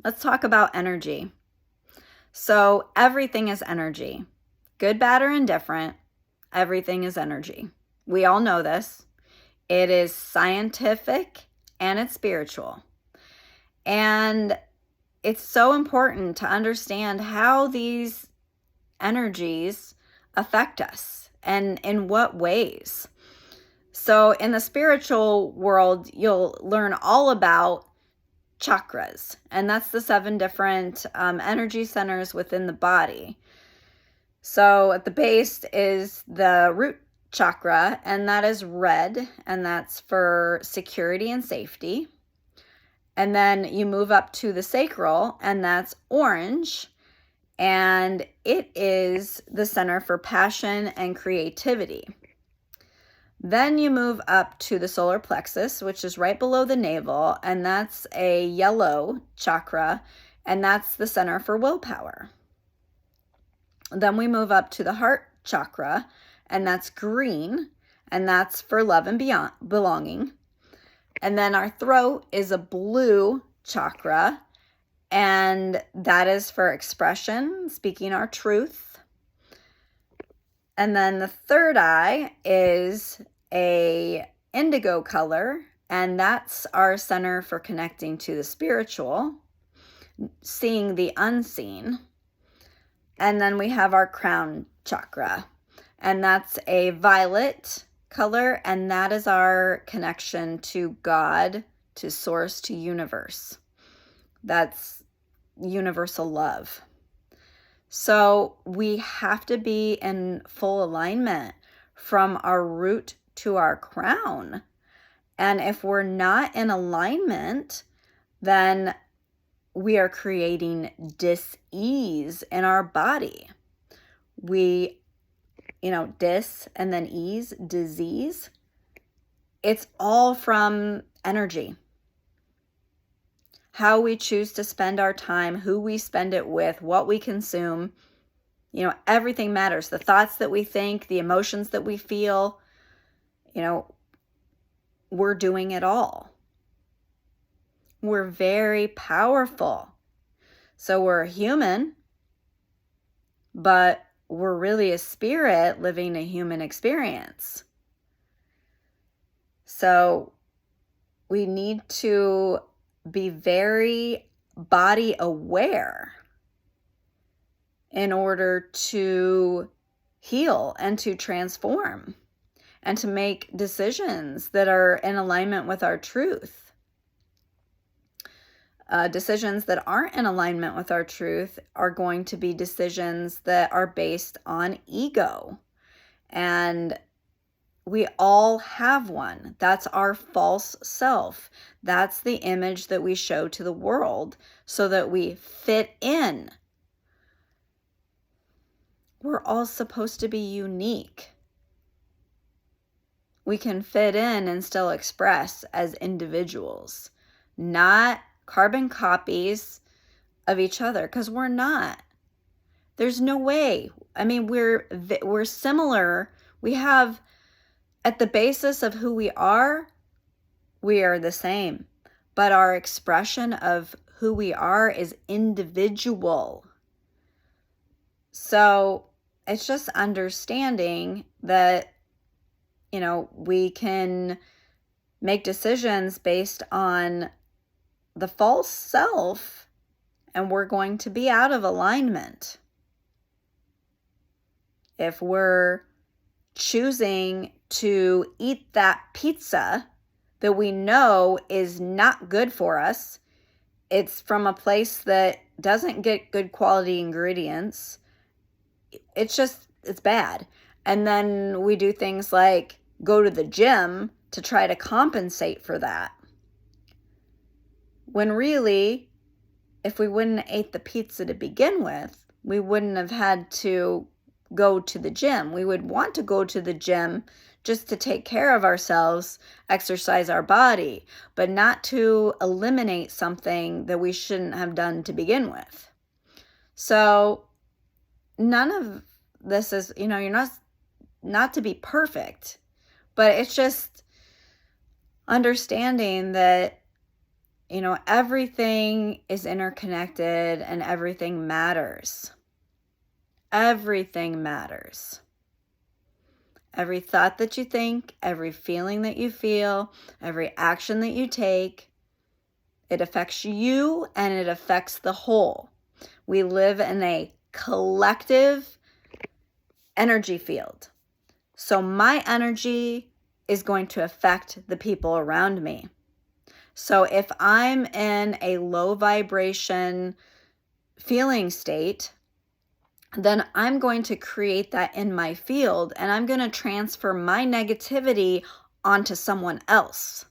let's talk about energy. So everything is energy. Good, bad, or indifferent, everything is energy. We all know this. It is scientific and it's spiritual. And it's so important to understand how these energies affect us and in what ways. So in the spiritual world, you'll learn all about chakras, and that's the 7 different energy centers within the body. So at the base is the root chakra, and that is red, and that's for security and safety. And then you move up to the sacral, and that's orange, and it is the center for passion and creativity. Then you move up to the solar plexus, which is right below the navel, and that's a yellow chakra, and that's the center for willpower. Then we move up to the heart chakra, and that's green, and that's for love and beyond belonging. And then our throat is a blue chakra, and that is for expression, speaking our truth. And then the third eye is a indigo color, and that's our center for connecting to the spiritual, seeing the unseen. And then we have our crown chakra, and that's a violet color, and that is our connection to God, to source, to universe. That's universal love. So we have to be in full alignment from our root to our crown. And if we're not in alignment, then we are creating dis-ease in our body. Dis and then ease, disease. It's all from energy. How we choose to spend our time, who we spend it with, what we consume, everything matters. The thoughts that we think, the emotions that we feel, we're doing it all. We're very powerful. So we're a human, but we're really a spirit living a human experience. So we need to be very body aware in order to heal and to transform and to make decisions that are in alignment with our truth. Decisions that aren't in alignment with our truth are going to be decisions that are based on ego. And we all have one. That's our false self. That's the image that we show to the world so that we fit in. We're all supposed to be unique. We can fit in and still express as individuals, not carbon copies of each other, because we're not. There's no way. We're similar. We have, at the basis of who we are the same, but our expression of who we are is individual. So it's just understanding that, we can make decisions based on the false self, and we're going to be out of alignment. If we're choosing to eat that pizza that we know is not good for us, it's from a place that doesn't get good quality ingredients, it's bad. And then we do things like go to the gym to try to compensate for that. When really, if we wouldn't have ate the pizza to begin with, we wouldn't have had to go to the gym. We would want to go to the gym just to take care of ourselves, exercise our body, but not to eliminate something that we shouldn't have done to begin with. So none of this is, you're not to be perfect, but it's just understanding that Everything is interconnected and everything matters. Everything matters. Every thought that you think, every feeling that you feel, every action that you take, it affects you and it affects the whole. We live in a collective energy field. So my energy is going to affect the people around me. So if I'm in a low vibration feeling state, then I'm going to create that in my field and I'm going to transfer my negativity onto someone else.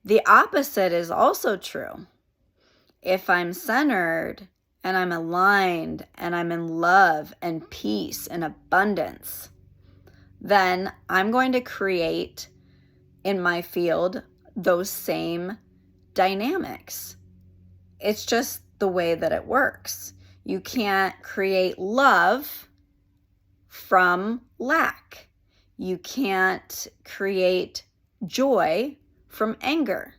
The opposite is also true. If I'm centered and I'm aligned and I'm in love and peace and abundance, then I'm going to create in my field those same dynamics. It's just the way that it works. You can't create love from lack. You can't create joy from anger.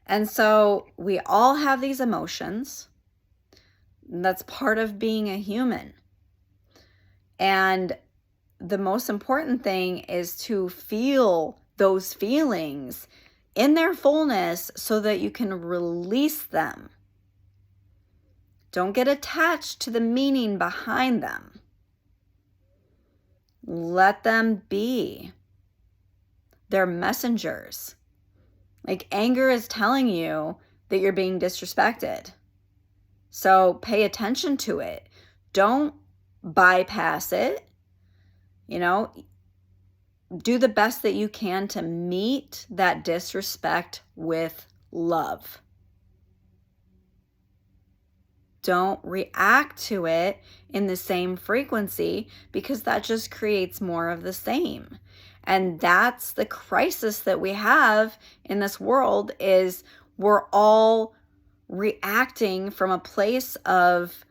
And so we all have these emotions. That's part of being a human. And the most important thing is to feel those feelings in their fullness so that you can release them. Don't get attached to the meaning behind them. Let them be. They're messengers. Like anger is telling you that you're being disrespected. So pay attention to it. Don't bypass it. Do the best that you can to meet that disrespect with love. Don't react to it in the same frequency because that just creates more of the same. And that's the crisis that we have in this world is we're all reacting from a place of,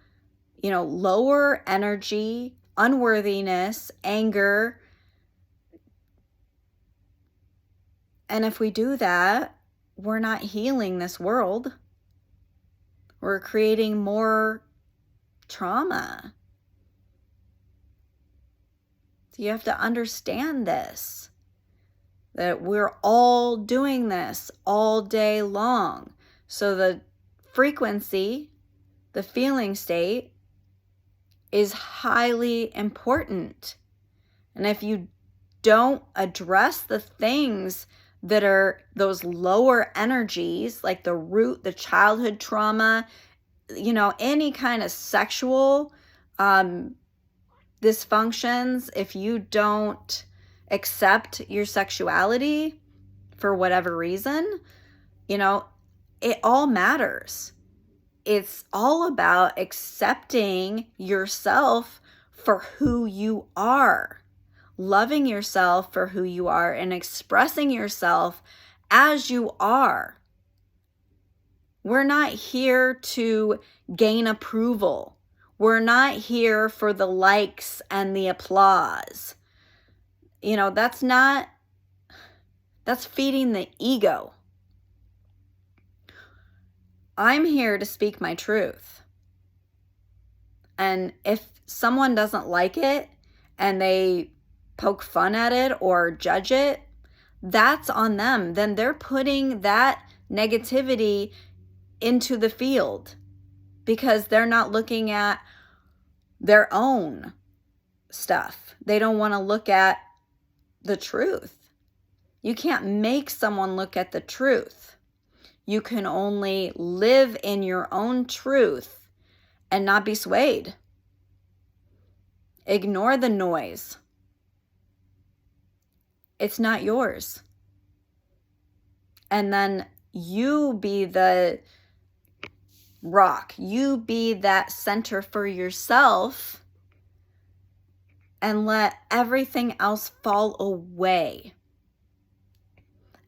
lower energy, unworthiness, anger. And if we do that, we're not healing this world. We're creating more trauma. So you have to understand this, that we're all doing this all day long. So the frequency, the feeling state is highly important. And if you don't address the things that are those lower energies, like the root, the childhood trauma, any kind of sexual dysfunctions, if you don't accept your sexuality for whatever reason, it all matters. It's all about accepting yourself for who you are. Loving yourself for who you are and expressing yourself as you are. We're not here to gain approval. We're not here for the likes and the applause. That's feeding the ego. I'm here to speak my truth. And if someone doesn't like it and they poke fun at it or judge it, that's on them. Then they're putting that negativity into the field because they're not looking at their own stuff. They don't want to look at the truth. You can't make someone look at the truth. You can only live in your own truth and not be swayed. Ignore the noise. It's not yours. And then you be the rock. You be that center for yourself and let everything else fall away.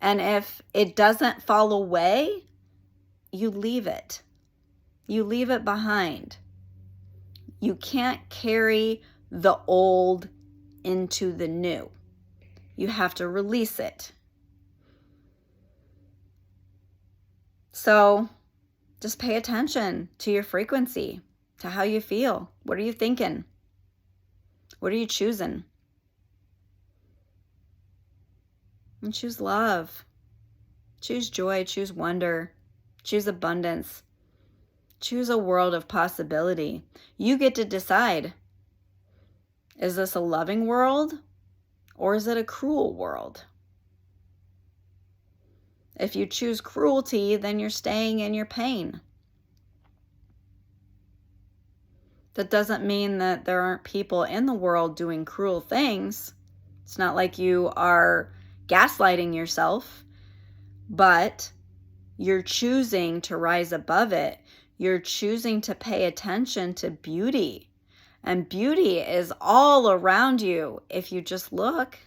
And if it doesn't fall away, you leave it. You leave it behind. You can't carry the old into the new. You have to release it. So just pay attention to your frequency, to how you feel. What are you thinking? What are you choosing? And choose love. Choose joy. Choose wonder. Choose abundance. Choose a world of possibility. You get to decide. Is this a loving world or is it a cruel world? If you choose cruelty, then you're staying in your pain. That doesn't mean that there aren't people in the world doing cruel things. It's not like you are gaslighting yourself, but you're choosing to rise above it. You're choosing to pay attention to beauty. And beauty is all around you if you just look.